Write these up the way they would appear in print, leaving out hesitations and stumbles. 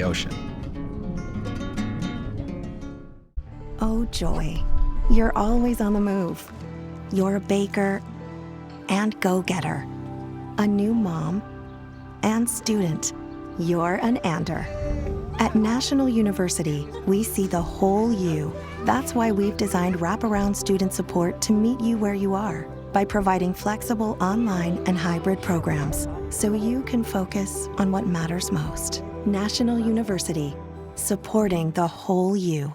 the ocean. Oh, Joy, you're always on the move. You're a baker and go-getter, a new mom and student. You're an Ander. At National University, we see the whole you. That's why we've designed wraparound student support to meet you where you are by providing flexible online and hybrid programs so you can focus on what matters most. National University, supporting the whole you.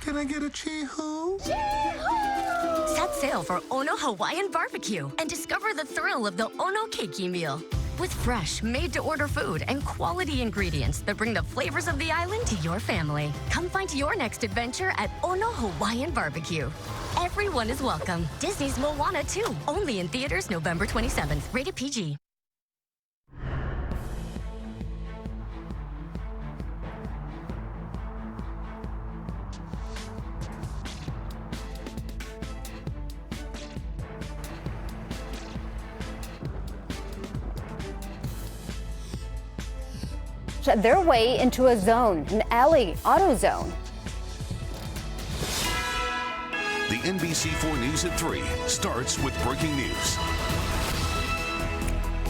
Can I get a chee-hoo? Set sail for Ono Hawaiian Barbecue and discover the thrill of the Ono Keiki meal. With fresh, made-to-order food and quality ingredients that bring the flavors of the island to your family. Come find your next adventure at Ono Hawaiian Barbecue. Everyone is welcome. Disney's Moana 2, only in theaters November 27th. Rated PG. Their way into a zone, an alley auto zone. The NBC4 News at 3 starts with breaking news.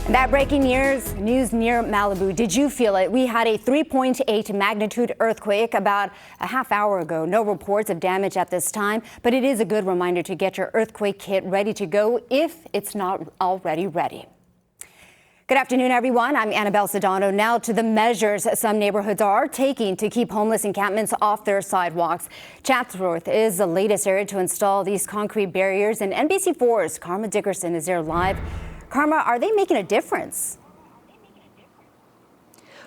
That breaking news near Malibu. Did you feel it? We had a 3.8 magnitude earthquake about a half hour ago. No reports of damage at this time, but it is a good reminder to get your earthquake kit ready to go if it's not already ready. Good afternoon, everyone. I'm Annabelle Sedano. Now to the measures some neighborhoods are taking to keep homeless encampments off their sidewalks. Chatsworth is the latest area to install these concrete barriers, and NBC4's Karma Dickerson is there live. Karma, are they making a difference?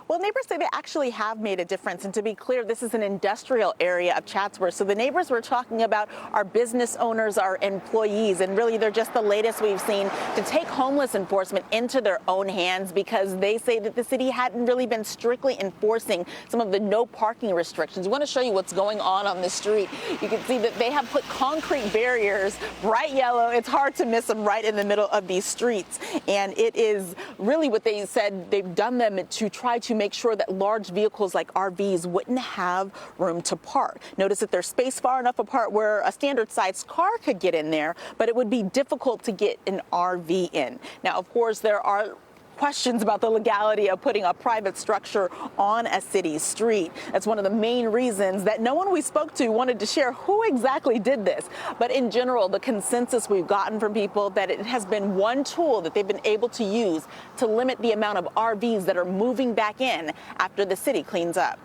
Well, neighbors say they actually have made a difference. And to be clear, this is an industrial area of Chatsworth. So the neighbors we're talking about are business owners, are employees, and really they're just the latest we've seen to take homeless enforcement into their own hands because they say that the city hadn't really been strictly enforcing some of the no parking restrictions. We want to show you what's going on this street. You can see that they have put concrete barriers, bright yellow. It's hard to miss them right in the middle of these streets. And it is really what they said they've done them to try to make sure that large vehicles like RVs wouldn't have room to park. Notice that they're spaced far enough apart where a standard sized car could get in there, but it would be difficult to get an RV in. Now, of course, there are questions about the legality of putting a private structure on a city street. That's one of the main reasons that no one we spoke to wanted to share who exactly did this. But in general, the consensus we've gotten from people that it has been one tool that they've been able to use to limit the amount of RVs that are moving back in after the city cleans up.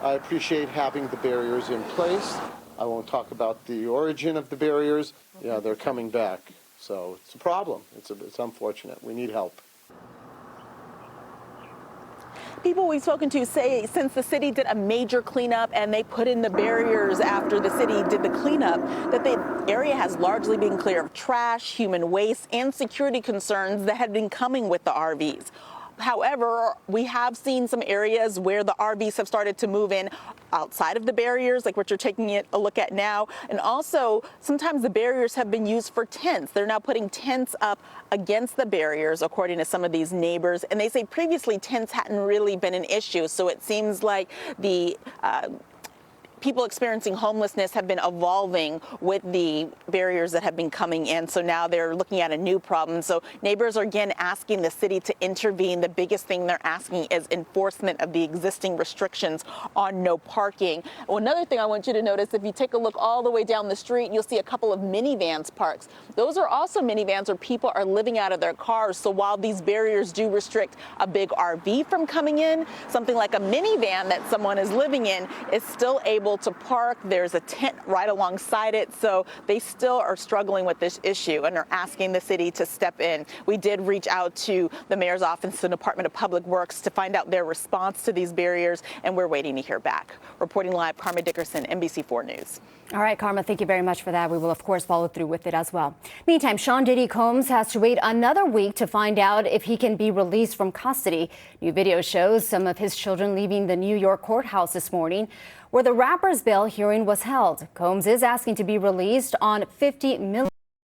I appreciate having the barriers in place. I won't talk about the origin of the barriers. Yeah, they're coming back. So it's a problem. It's unfortunate. We need help. People we've spoken to say since the city did a major cleanup and they put in the barriers after the city did the cleanup, that the area has largely been clear of trash, human waste, and security concerns that had been coming with the RVs. However, we have seen some areas where the RVs have started to move in outside of the barriers, like what you're taking a look at now. And also, sometimes the barriers have been used for tents. They're now putting tents up against the barriers, according to some of these neighbors. And they say previously tents hadn't really been an issue. So it seems like the people experiencing homelessness have been evolving with the barriers that have been coming in. So now they're looking at a new problem. So neighbors are again asking the city to intervene. The biggest thing they're asking is enforcement of the existing restrictions on no parking. Well, another thing I want you to notice, if you take a look all the way down the street, you'll see a couple of minivans parked. Those are also minivans where people are living out of their cars. So while these barriers do restrict a big RV from coming in, something like a minivan that someone is living in is still able to park. There's a tent right alongside it. So they still are struggling with this issue and are asking the city to step in. We did reach out to the mayor's office and Department of Public Works to find out their response to these barriers, and we're waiting to hear back. Reporting live, Karma Dickerson, NBC4 News. All right, Karma, thank you very much for that. We will, of course, follow through with it as well. Meantime, Sean Diddy Combs has to wait another week to find out if he can be released from custody. New video shows some of his children leaving the New York courthouse this morning, where the rapper's bail hearing was held. Combs is asking to be released on $50 million.